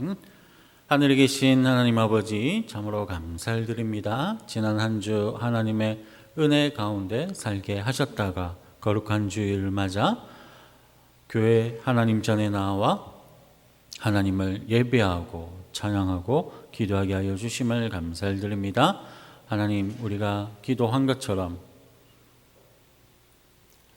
아멘. 하늘에 계신 하나님 아버지, 참으로 감사를 드립니다. 지난 한 주 하나님의 은혜 가운데 살게 하셨다가 거룩한 주일을 맞아 교회 하나님 전에 나와 하나님을 예배하고 찬양하고 기도하게 하여 주심을 감사를 드립니다. 하나님, 우리가 기도한 것처럼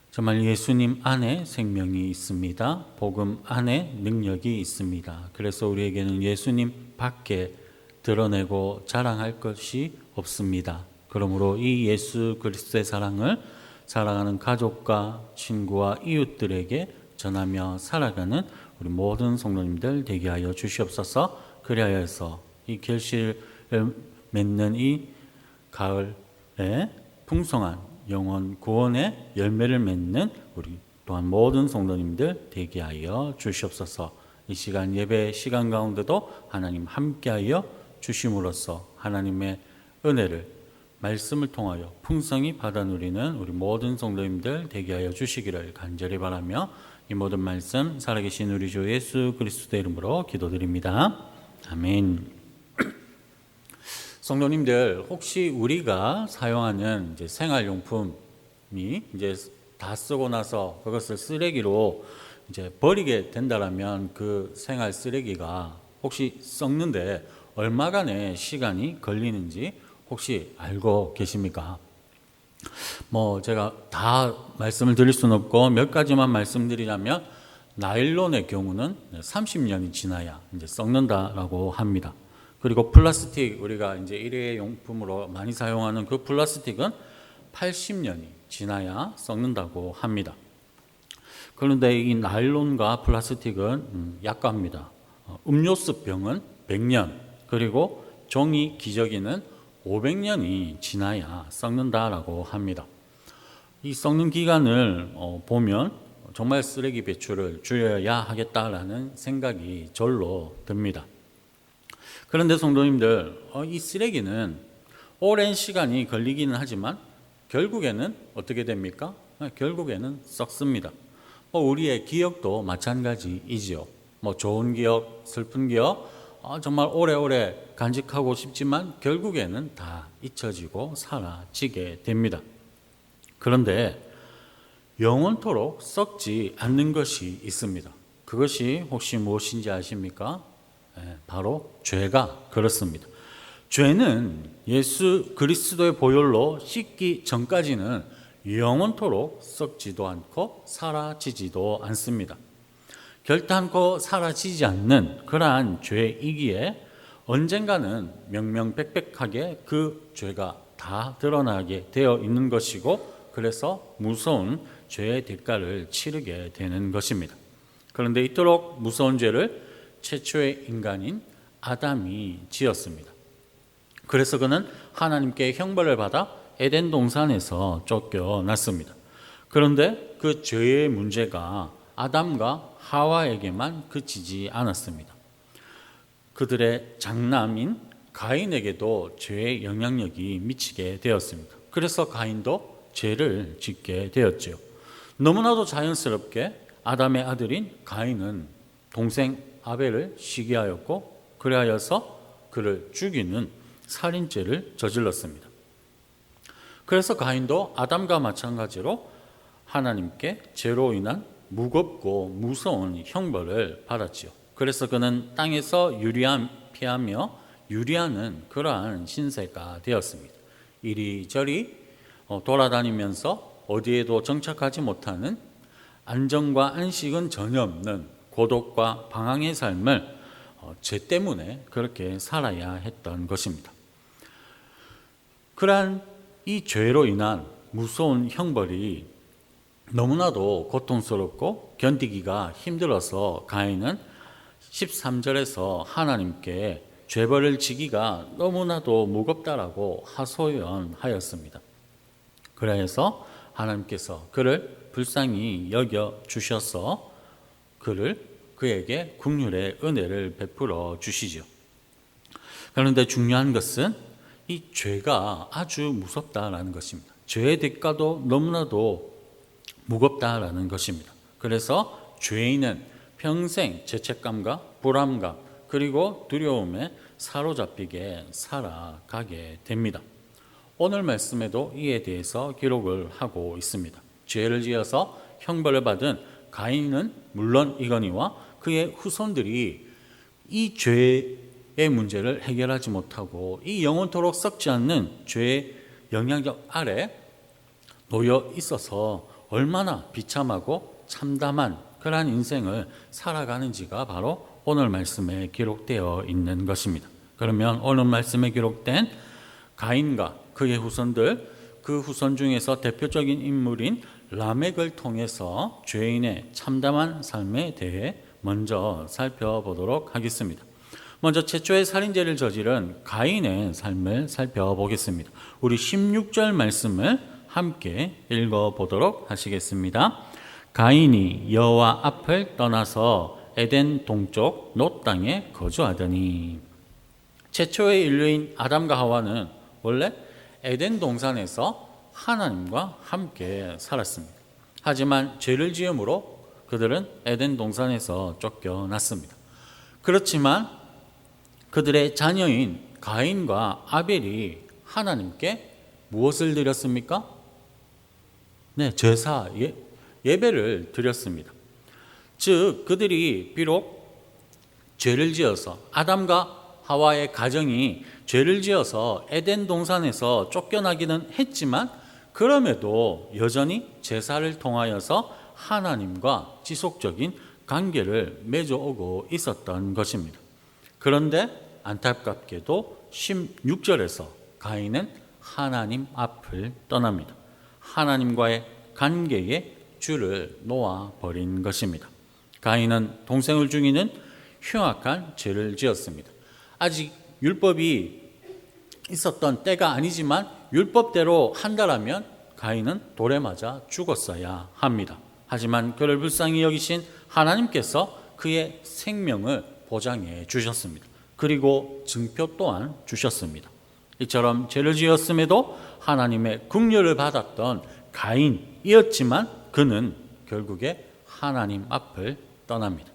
정말 예수님 안에 생명이 있습니다. 복음 안에 능력이 있습니다. 그래서 우리에게는 예수님 밖에 드러내고 자랑할 것이 없습니다. 그러므로 이 예수 그리스도의 사랑을 사랑하는 가족과 친구와 이웃들에게 전하며 살아가는 우리 모든 성도님들 되게 하여 주시옵소서. 그리하여서 이 결실을 맺는 이 가을에 풍성한 영원 구원의 열매를 맺는 우리 또한 모든 성도님들 되게 하여 주시옵소서. 이 시간 예배 시간 가운데도 하나님 함께하여 주심으로써 하나님의 은혜를 말씀을 통하여 풍성히 받아 누리는 우리 모든 성도님들 되게 하여 주시기를 간절히 바라며 이 모든 말씀 살아계신 우리 주 예수 그리스도의 이름으로 기도드립니다. 아멘. 성도님들, 혹시 우리가 사용하는 이제 생활용품이 이제 다 쓰고 나서 그것을 쓰레기로 이제 버리게 된다라면 그 생활 쓰레기가 혹시 썩는데 얼마간의 시간이 걸리는지 혹시 알고 계십니까? 제가 다 말씀을 드릴 수는 없고 몇 가지만 말씀드리자면 나일론의 경우는 30년이 지나야 이제 썩는다라고 합니다. 그리고 플라스틱, 우리가 이제 일회용품으로 많이 사용하는 그 플라스틱은 80년이 지나야 썩는다고 합니다. 그런데 이 나일론과 플라스틱은 약갑니다. 음료수 병은 100년, 그리고 종이 기저귀는 500년이 지나야 썩는다라고 합니다. 이 썩는 기간을 보면 정말 쓰레기 배출을 줄여야 하겠다라는 생각이 절로 듭니다. 그런데 성도님들, 이 쓰레기는 오랜 시간이 걸리기는 하지만 결국에는 어떻게 됩니까? 결국에는 썩습니다. 우리의 기억도 마찬가지이지요. 좋은 기억, 슬픈 기억, 정말 오래오래 간직하고 싶지만 결국에는 다 잊혀지고 사라지게 됩니다. 그런데 영원토록 썩지 않는 것이 있습니다. 그것이 혹시 무엇인지 아십니까? 바로 죄가 그렇습니다. 죄는 예수 그리스도의 보혈로 씻기 전까지는 영원토록 썩지도 않고 사라지지도 않습니다. 결단코 사라지지 않는 그러한 죄이기에 언젠가는 명명백백하게 그 죄가 다 드러나게 되어 있는 것이고, 그래서 무서운 죄의 대가를 치르게 되는 것입니다. 그런데 이토록 무서운 죄를 최초의 인간인 아담이 지었습니다. 그래서 그는 하나님께 형벌을 받아 에덴 동산에서 쫓겨났습니다. 그런데 그 죄의 문제가 아담과 하와에게만 그치지 않았습니다. 그들의 장남인 가인에게도 죄의 영향력이 미치게 되었습니다. 그래서 가인도 죄를 짓게 되었죠. 너무나도 자연스럽게 아담의 아들인 가인은 동생 아벨을 시기하였고, 그리하여서 그를 죽이는 살인죄를 저질렀습니다. 그래서 가인도 아담과 마찬가지로 하나님께 죄로 인한 무겁고 무서운 형벌을 받았지요. 그래서 그는 땅에서 피하며 유리하는 그러한 신세가 되었습니다. 이리저리 돌아다니면서 어디에도 정착하지 못하는, 안정과 안식은 전혀 없는 고독과 방황의 삶을 죄 때문에 그렇게 살아야 했던 것입니다. 그러한 이 죄로 인한 무서운 형벌이 너무나도 고통스럽고 견디기가 힘들어서 가인은 13절에서 하나님께 죄벌을 지기가 너무나도 무겁다라고 하소연하였습니다. 그래서 하나님께서 그를 불쌍히 여겨 주셔서 그에게 긍휼의 은혜를 베풀어 주시죠. 그런데 중요한 것은 이 죄가 아주 무섭다라는 것입니다. 죄의 대가도 너무나도 무겁다라는 것입니다. 그래서 죄인은 평생 죄책감과 불안감 그리고 두려움에 사로잡히게 살아가게 됩니다. 오늘 말씀에도 이에 대해서 기록을 하고 있습니다. 죄를 지어서 형벌을 받은 가인은 물론이거니와 그의 후손들이 이 죄의 문제를 해결하지 못하고 이 영원토록 썩지 않는 죄의 영향력 아래 놓여 있어서 얼마나 비참하고 참담한 그러한 인생을 살아가는지가 바로 오늘 말씀에 기록되어 있는 것입니다. 그러면 오늘 말씀에 기록된 가인과 그의 후손들, 그 후손 중에서 대표적인 인물인 라멕을 통해서 죄인의 참담한 삶에 대해 먼저 살펴보도록 하겠습니다. 먼저 최초의 살인죄를 저지른 가인의 삶을 살펴보겠습니다. 우리 16절 말씀을 함께 읽어보도록 하시겠습니다. 가인이 여호와 앞을 떠나서 에덴 동쪽 놋 땅에 거주하더니. 최초의 인류인 아담과 하와는 원래 에덴 동산에서 하나님과 함께 살았습니다. 하지만 죄를 지음으로 그들은 에덴 동산에서 쫓겨났습니다. 그렇지만 그들의 자녀인 가인과 아벨이 하나님께 무엇을 드렸습니까? 네, 제사, 예배를 드렸습니다. 즉 그들이 비록 죄를 지어서 아담과 하와의 가정이 죄를 지어서 에덴 동산에서 쫓겨나기는 했지만 그럼에도 여전히 제사를 통하여서 하나님과 지속적인 관계를 맺어오고 있었던 것입니다. 그런데 안타깝게도 16절에서 가인은 하나님 앞을 떠납니다. 하나님과의 관계에 줄을 놓아버린 것입니다. 가인은 동생을 죽이는 흉악한 죄를 지었습니다. 아직 율법이 있었던 때가 아니지만 율법대로 한다라면 가인은 돌에 맞아 죽었어야 합니다. 하지만 그를 불쌍히 여기신 하나님께서 그의 생명을 보장해 주셨습니다. 그리고 증표 또한 주셨습니다. 이처럼 죄를 지었음에도 하나님의 긍휼을 받았던 가인이었지만 그는 결국에 하나님 앞을 떠납니다.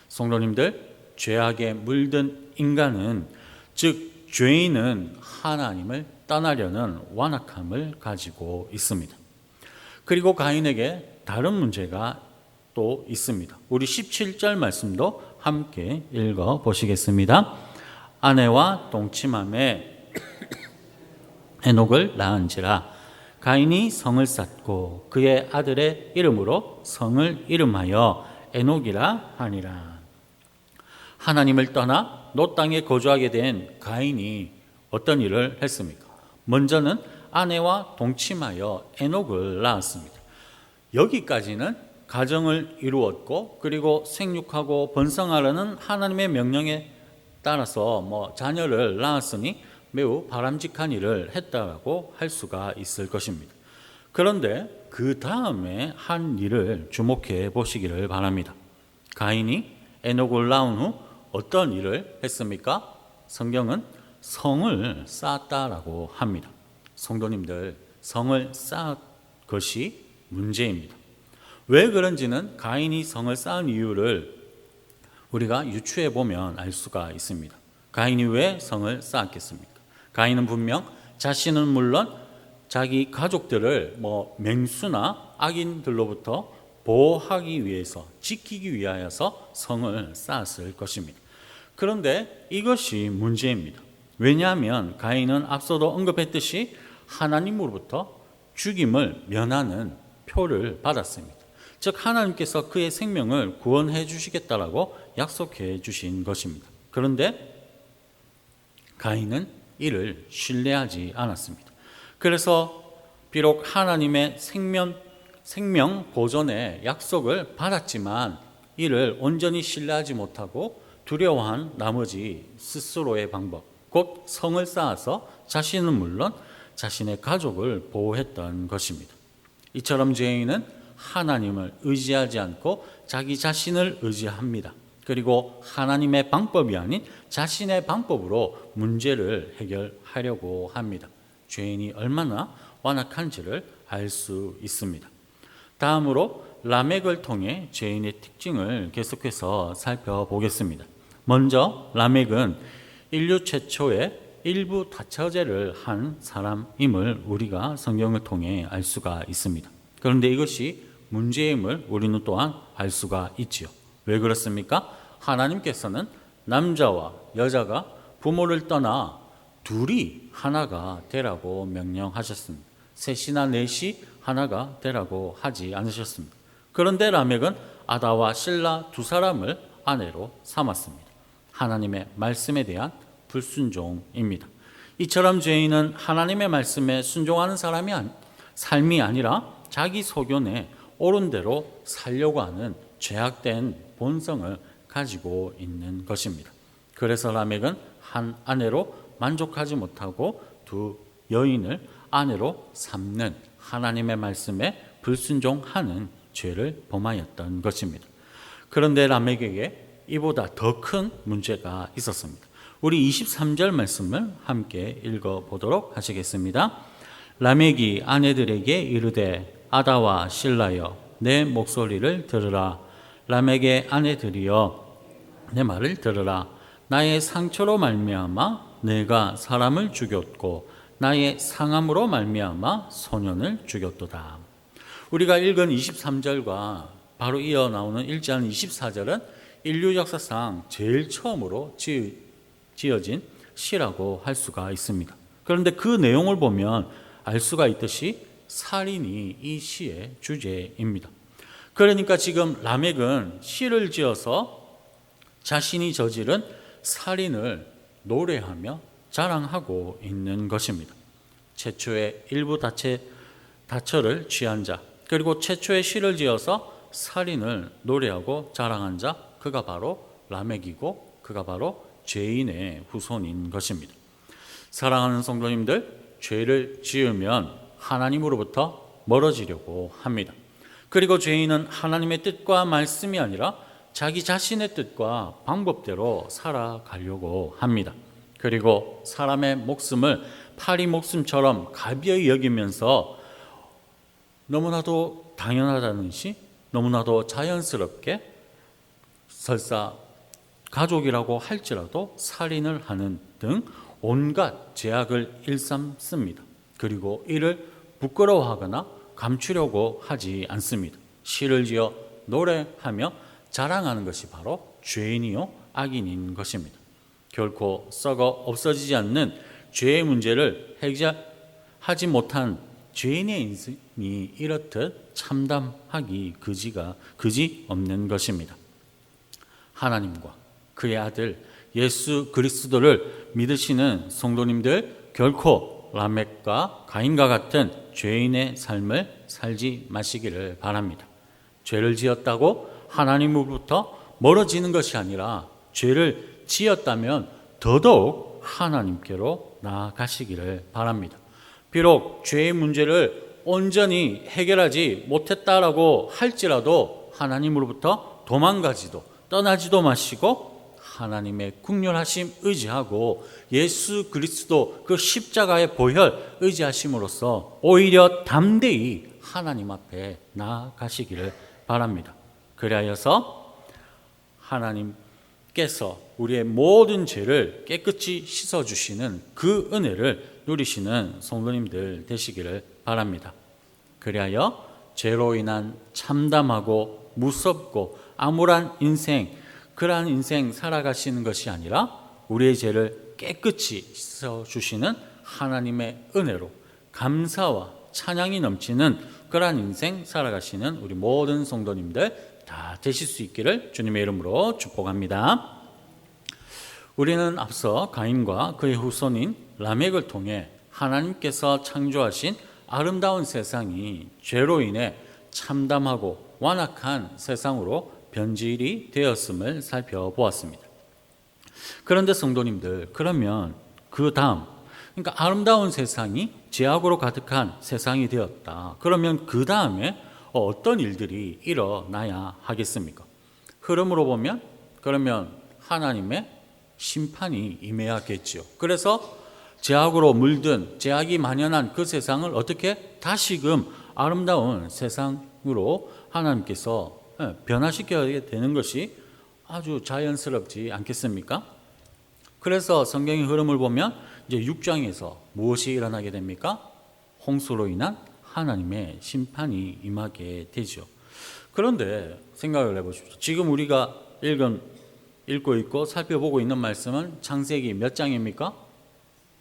성도님들, 죄악에 물든 인간은, 즉 죄인은 하나님을 떠나려는 완악함을 가지고 있습니다. 그리고 가인에게 다른 문제가 또 있습니다. 우리 17절 말씀도 함께 읽어 보시겠습니다. 아내와 동침함에 에녹을 낳은지라. 가인이 성을 쌓고 그의 아들의 이름으로 성을 이름하여 에녹이라 하니라. 하나님을 떠나 놋 땅에 거주하게 된 가인이 어떤 일을 했습니까? 먼저는 아내와 동침하여 에녹을 낳았습니다. 여기까지는 가정을 이루었고 그리고 생육하고 번성하라는 하나님의 명령에 따라서 자녀를 낳았으니 매우 바람직한 일을 했다고 할 수가 있을 것입니다. 그런데 그 다음에 한 일을 주목해 보시기를 바랍니다. 가인이 에녹을 낳은 후 어떤 일을 했습니까? 성경은 성을 쌓았다라고 합니다. 성도님들, 성을 쌓은 것이 문제입니다. 왜 그런지는 가인이 성을 쌓은 이유를 우리가 유추해 보면 알 수가 있습니다. 가인이 왜 성을 쌓았겠습니까? 가인은 분명 자신은 물론 자기 가족들을 맹수나 악인들로부터 보호하기 위해서, 지키기 위하여서 성을 쌓았을 것입니다. 그런데 이것이 문제입니다. 왜냐하면 가인은 앞서도 언급했듯이 하나님으로부터 죽임을 면하는 표를 받았습니다. 즉 하나님께서 그의 생명을 구원해 주시겠다라고 약속해 주신 것입니다. 그런데 가인은 이를 신뢰하지 않았습니다. 그래서 비록 하나님의 생명 보존의 약속을 받았지만 이를 온전히 신뢰하지 못하고 두려워한 나머지 스스로의 방법, 곧 성을 쌓아서 자신은 물론 자신의 가족을 보호했던 것입니다. 이처럼 죄인은 하나님을 의지하지 않고 자기 자신을 의지합니다. 그리고 하나님의 방법이 아닌 자신의 방법으로 문제를 해결하려고 합니다. 죄인이 얼마나 완악한지를 알 수 있습니다. 다음으로 라멕을 통해 죄인의 특징을 계속해서 살펴보겠습니다. 먼저 라멕은 인류 최초의 일부 다처제를 한 사람임을 우리가 성경을 통해 알 수가 있습니다. 그런데 이것이 문제임을 우리는 또한 알 수가 있지요. 왜 그렇습니까? 하나님께서는 남자와 여자가 부모를 떠나 둘이 하나가 되라고 명령하셨습니다. 셋이나 넷이 하나가 되라고 하지 않으셨습니다. 그런데 라멕은 아다와 실라 두 사람을 아내로 삼았습니다. 하나님의 말씀에 대한 불순종입니다. 이처럼 죄인은 하나님의 말씀에 순종하는 삶이 아니라 자기 소견에 옳은 대로 살려고 하는 죄악된 본성을 가지고 있는 것입니다. 그래서 라멕은 한 아내로 만족하지 못하고 두 여인을 아내로 삼는 하나님의 말씀에 불순종하는 죄를 범하였던 것입니다. 그런데 라멕에게 이보다 더 큰 문제가 있었습니다. 우리 23절 말씀을 함께 읽어보도록 하시겠습니다. 라멕이 아내들에게 이르되 아다와 실라여 내 목소리를 들으라. 라멕의 아내들이여 내 말을 들으라. 나의 상처로 말미암아 내가 사람을 죽였고 나의 상함으로 말미암아 소년을 죽였도다. 우리가 읽은 23절과 바로 이어 나오는 1장 24절은 인류 역사상 제일 처음으로 지어진 시라고 할 수가 있습니다. 그런데 그 내용을 보면 알 수가 있듯이 살인이 이 시의 주제입니다. 그러니까 지금 라멕은 시를 지어서 자신이 저지른 살인을 노래하며 자랑하고 있는 것입니다. 최초의 일부 다처를 취한 자, 그리고 최초의 시를 지어서 살인을 노래하고 자랑한 자, 그가 바로 라멕이고 그가 바로 죄인의 후손인 것입니다. 사랑하는 성도님들, 죄를 지으면 하나님으로부터 멀어지려고 합니다. 그리고 죄인은 하나님의 뜻과 말씀이 아니라 자기 자신의 뜻과 방법대로 살아가려고 합니다. 그리고 사람의 목숨을 파리 목숨처럼 가벼이 여기면서 너무나도 당연하다는 시, 너무나도 자연스럽게 설사 가족이라고 할지라도 살인을 하는 등 온갖 죄악을 일삼습니다. 그리고 이를 부끄러워하거나 감추려고 하지 않습니다. 시를 지어 노래하며 자랑하는 것이 바로 죄인이요 악인인 것입니다. 결코 썩어 없어지지 않는 죄의 문제를 해결하지 못한 죄인의 인생이 이렇듯 참담하기 그지 없는 것입니다. 하나님과 그의 아들 예수 그리스도를 믿으시는 성도님들, 결코 라멕과 가인과 같은 죄인의 삶을 살지 마시기를 바랍니다. 죄를 지었다고 하나님으로부터 멀어지는 것이 아니라 죄를 지었다면 더더욱 하나님께로 나아가시기를 바랍니다. 비록 죄의 문제를 온전히 해결하지 못했다라고 할지라도 하나님으로부터 도망가지도 떠나지도 마시고 하나님의 국률하심 의지하고 예수 그리스도 그 십자가의 보혈 의지하심으로써 오히려 담대히 하나님 앞에 나아가시기를 바랍니다. 그리하여서 하나님께서 우리의 모든 죄를 깨끗이 씻어주시는 그 은혜를 누리시는 성도님들 되시기를 바랍니다. 그리하여 죄로 인한 참담하고 무섭고 암울한 인생, 그러한 인생 살아가시는 것이 아니라 우리의 죄를 깨끗이 씻어주시는 하나님의 은혜로 감사와 찬양이 넘치는 그러한 인생 살아가시는 우리 모든 성도님들 다 되실 수 있기를 주님의 이름으로 축복합니다. 우리는 앞서 가인과 그의 후손인 라멕을 통해 하나님께서 창조하신 아름다운 세상이 죄로 인해 참담하고 완악한 세상으로 변질이 되었음을 살펴보았습니다. 그런데 성도님들, 그러면 그 다음, 그러니까 아름다운 세상이 죄악으로 가득한 세상이 되었다. 그러면 그 다음에 어떤 일들이 일어나야 하겠습니까? 흐름으로 보면 그러면 하나님의 심판이 임해야겠죠. 그래서 죄악으로 물든 죄악이 만연한 그 세상을 어떻게 다시금 아름다운 세상으로 하나님께서 변화시켜야 되는 것이 아주 자연스럽지 않겠습니까? 그래서 성경의 흐름을 보면 이제 6장에서 무엇이 일어나게 됩니까? 홍수로 인한 하나님의 심판이 임하게 되죠. 그런데 생각을 해보십시오. 지금 우리가 읽고 있고 살펴보고 있는 말씀은 창세기 몇 장입니까?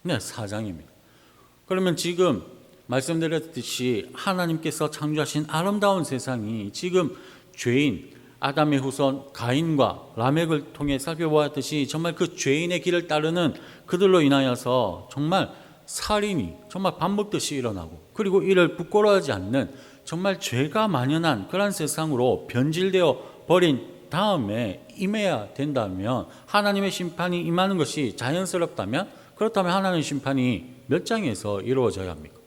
네, 4장입니다. 그러면 지금 말씀드렸듯이 하나님께서 창조하신 아름다운 세상이 지금 죄인 아담의 후손 가인과 라멕을 통해 살펴보았듯이 정말 그 죄인의 길을 따르는 그들로 인하여서 정말 살인이 정말 밥 먹듯이 일어나고, 그리고 이를 부끄러워하지 않는 정말 죄가 만연한 그런 세상으로 변질되어 버린 다음에 임해야 된다면, 하나님의 심판이 임하는 것이 자연스럽다면, 그렇다면 하나님의 심판이 몇 장에서 이루어져야 합니까?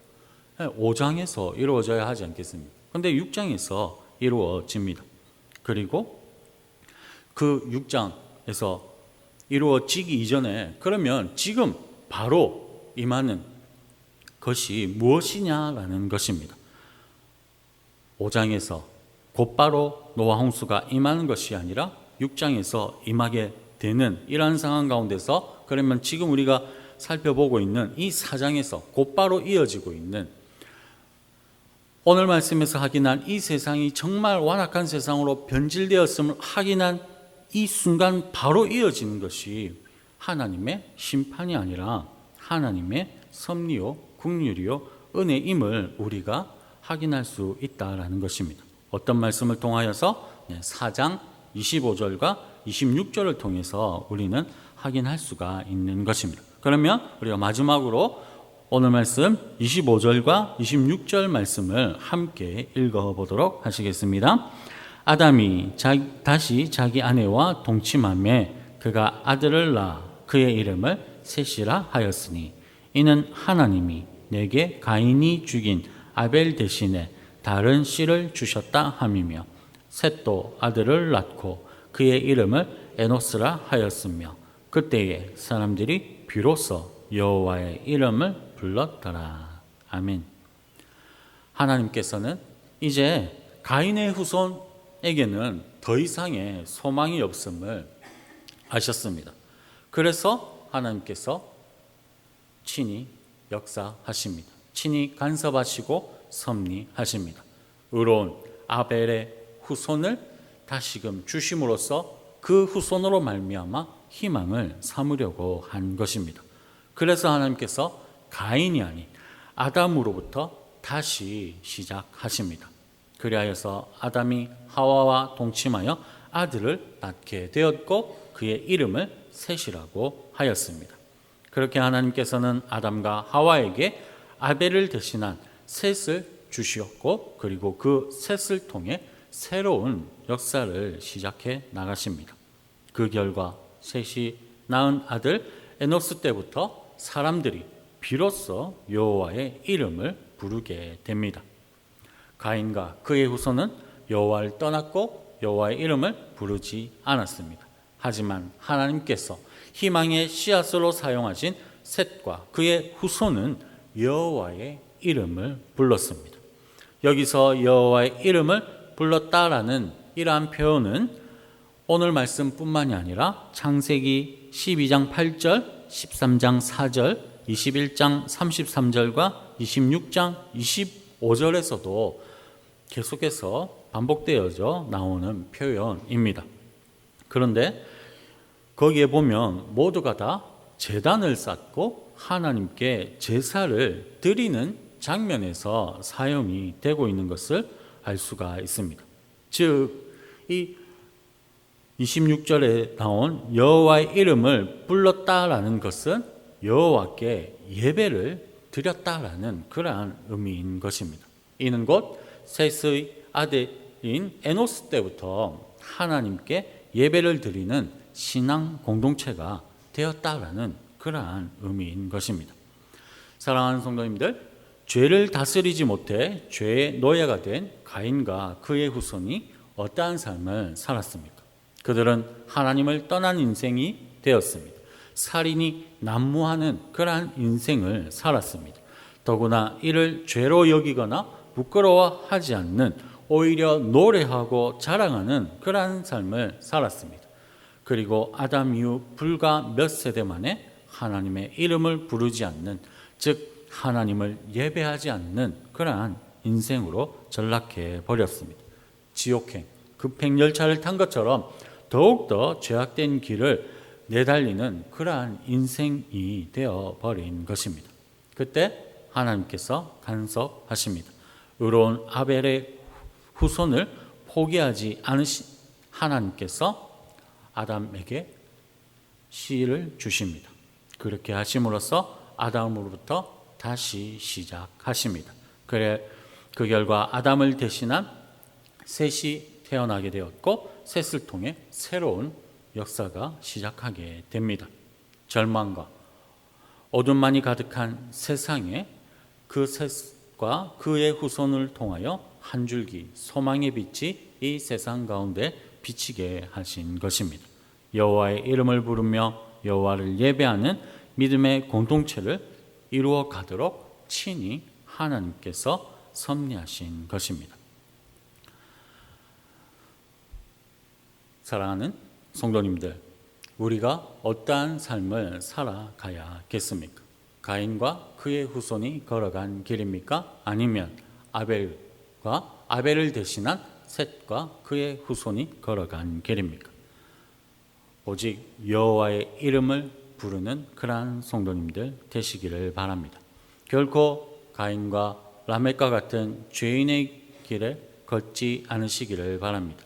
5장에서 이루어져야 하지 않겠습니까? 그런데 6장에서 이루어집니다. 그리고 그 6장에서 이루어지기 이전에 그러면 지금 바로 임하는 것이 무엇이냐라는 것입니다. 5장에서 곧바로 노아 홍수가 임하는 것이 아니라 6장에서 임하게 되는 이러한 상황 가운데서, 그러면 지금 우리가 살펴보고 있는 이 4장에서 곧바로 이어지고 있는 오늘 말씀에서 확인한 이 세상이 정말 완악한 세상으로 변질되었음을 확인한 이 순간 바로 이어지는 것이 하나님의 심판이 아니라 하나님의 섭리요, 긍휼이요, 은혜임을 우리가 확인할 수 있다라는 것입니다. 어떤 말씀을 통하여서 4장 25절과 26절을 통해서 우리는 확인할 수가 있는 것입니다. 그러면 우리가 마지막으로 오늘 말씀 25절과 26절 말씀을 함께 읽어보도록 하시겠습니다. 아담이 다시 자기 아내와 동침하매 그가 아들을 낳아 그의 이름을 셋이라 하였으니 이는 하나님이 내게 가인이 죽인 아벨 대신에 다른 씨를 주셨다 함이며, 셋도 아들을 낳고 그의 이름을 에노스라 하였으며 그때에 사람들이 비로소 여호와의 이름을 불렀더라. 아멘. 하나님께서는 이제 가인의 후손에게는 더 이상의 소망이 없음을 아셨습니다. 그래서 하나님께서 친히 역사하십니다. 친히 간섭하시고 섭리하십니다. 의로운 아벨의 후손을 다시금 주심으로써 그 후손으로 말미암아 희망을 삼으려고 한 것입니다. 그래서 하나님께서 가인이 아닌 아담으로부터 다시 시작하십니다. 그리하여서 아담이 하와와 동침하여 아들을 낳게 되었고 그의 이름을 셋이라고 하였습니다. 그렇게 하나님께서는 아담과 하와에게 아벨을 대신한 셋을 주시었고, 그리고 그 셋을 통해 새로운 역사를 시작해 나가십니다. 그 결과 셋이 낳은 아들 에노스 때부터 사람들이 비로소 여호와의 이름을 부르게 됩니다. 가인과 그의 후손은 여호와를 떠났고 여호와의 이름을 부르지 않았습니다. 하지만 하나님께서 희망의 씨앗으로 사용하신 셋과 그의 후손은 여호와의 이름을 불렀습니다. 여기서 여호와의 이름을 불렀다라는 이러한 표현은 오늘 말씀뿐만이 아니라 창세기 12장 8절, 13장 4절, 21장 33절과 26장 25절에서도 계속해서 반복되어져 나오는 표현입니다. 그런데 거기에 보면 모두가 다 제단을 쌓고 하나님께 제사를 드리는 장면에서 사용이 되고 있는 것을 알 수가 있습니다. 즉, 이 26절에 나온 여호와의 이름을 불렀다라는 것은 여호와께 예배를 드렸다라는 그러한 의미인 것입니다. 이는 곧 셋의 아들인 에노스 때부터 하나님께 예배를 드리는 신앙 공동체가 되었다라는 그러한 의미인 것입니다. 사랑하는 성도님들, 죄를 다스리지 못해 죄의 노예가 된 가인과 그의 후손이 어떠한 삶을 살았습니까? 그들은 하나님을 떠난 인생이 되었습니다. 살인이 난무하는 그러한 인생을 살았습니다. 더구나 이를 죄로 여기거나 부끄러워하지 않는, 오히려 노래하고 자랑하는 그러한 삶을 살았습니다. 그리고 아담 이후 불과 몇 세대 만에 하나님의 이름을 부르지 않는, 즉 하나님을 예배하지 않는 그러한 인생으로 전락해 버렸습니다. 지옥행, 급행열차를 탄 것처럼 더욱더 죄악된 길을 내달리는 그러한 인생이 되어버린 것입니다. 그때 하나님께서 간섭하십니다. 의로운 아벨의 후손을 포기하지 않으신 하나님께서 아담에게 씨를 주십니다. 그렇게 하심으로써 아담으로부터 다시 시작하십니다. 그래 그 결과 아담을 대신한 셋이 태어나게 되었고, 셋을 통해 새로운 역사가 시작하게 됩니다. 절망과 어둠만이 가득한 세상에 그 셋과 그의 후손을 통하여 한 줄기 소망의 빛이 이 세상 가운데 비치게 하신 것입니다. 여호와의 이름을 부르며 여호와를 예배하는 믿음의 공동체를 이루어 가도록 친히 하나님께서 섭리하신 것입니다. 사랑하는 성도님들, 우리가 어떠한 삶을 살아가야겠습니까? 가인과 그의 후손이 걸어간 길입니까? 아니면 아벨을 대신한 셋과 그의 후손이 걸어간 길입니까? 오직 여호와의 이름을 부르는 그러한 성도님들 되시기를 바랍니다. 결코 가인과 라멕과 같은 죄인의 길에 걷지 않으시기를 바랍니다.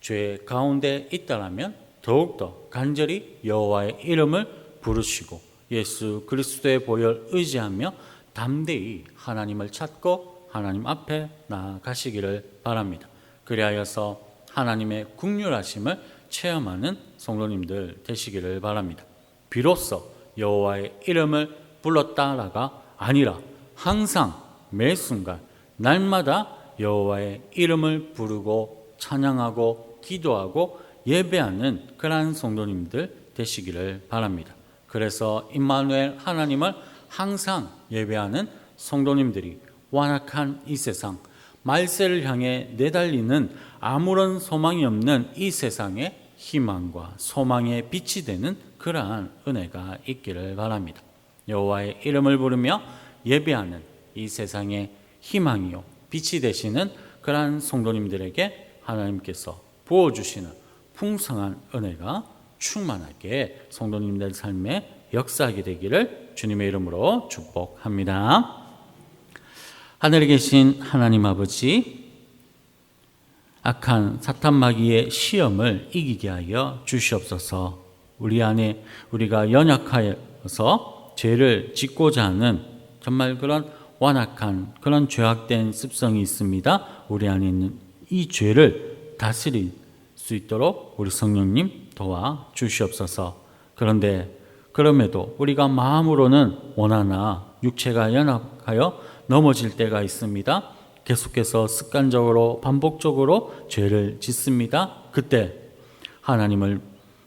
죄 가운데 있다라면 더욱더 간절히 여호와의 이름을 부르시고 예수 그리스도의 보혈 의지하며 담대히 하나님을 찾고 하나님 앞에 나아가시기를 바랍니다. 그리하여서 하나님의 긍휼하심을 체험하는 성도님들 되시기를 바랍니다. 비로소 여호와의 이름을 불렀다라가 아니라 항상 매 순간 날마다 여호와의 이름을 부르고 찬양하고 기도하고 예배하는 그러한 성도님들 되시기를 바랍니다. 그래서 임마누엘 하나님을 항상 예배하는 성도님들이 완악한 이 세상, 말세를 향해 내달리는 아무런 소망이 없는 이 세상에 희망과 소망의 빛이 되는 그러한 은혜가 있기를 바랍니다. 여호와의 이름을 부르며 예배하는 이 세상의 희망이요 빛이 되시는 그러한 성도님들에게 하나님께서 부어주시는 풍성한 은혜가 충만하게 성도님들 삶에 역사하게 되기를 주님의 이름으로 축복합니다. 하늘에 계신 하나님 아버지, 악한 사탄 마귀의 시험을 이기게 하여 주시옵소서. 우리 안에 우리가 연약하여서 죄를 짓고자 하는 정말 그런 완악한 그런 죄악된 습성이 있습니다. 우리 안에 있는 이 죄를 다스릴 수 있도록 우리 성령님 도와 주시옵소서. 그런데 그럼에도 우리가 마음으로는 원하나 육체가 연약하여 넘어질 때가 있습니다. 계속해서 습관적으로 반복적으로 죄를 짓습니다. 그때 하나님을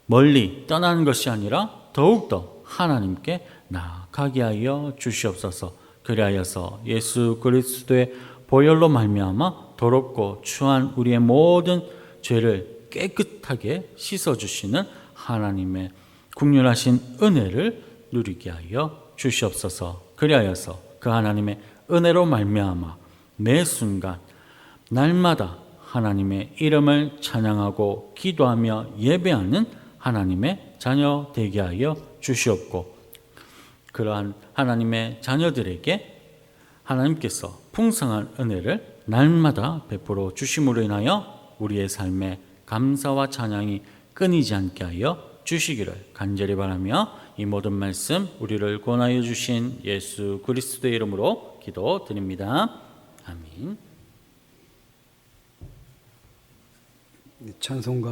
멀리 떠나는 것이 아니라 더욱더 하나님께 나아가게 하여 주시옵소서. 그리하여서 예수 그리스도의 보혈로 말미암아 더럽고 추한 우리의 모든 죄를 깨끗하게 씻어주시는 하나님의 긍휼하신 은혜를 누리게 하여 주시옵소서. 그리하여서 그 하나님의 은혜로 말미암아 매 순간 날마다 하나님의 이름을 찬양하고 기도하며 예배하는 하나님의 자녀 되게 하여 주시옵고, 그러한 하나님의 자녀들에게 하나님께서 풍성한 은혜를 날마다 베풀어 주심으로 인하여 우리의 삶에 감사와 찬양이 끊이지 않게 하여 주시기를 간절히 바라며 이 모든 말씀 우리를 권하여 주신 예수 그리스도의 이름으로 기도드립니다. 아멘. 찬송가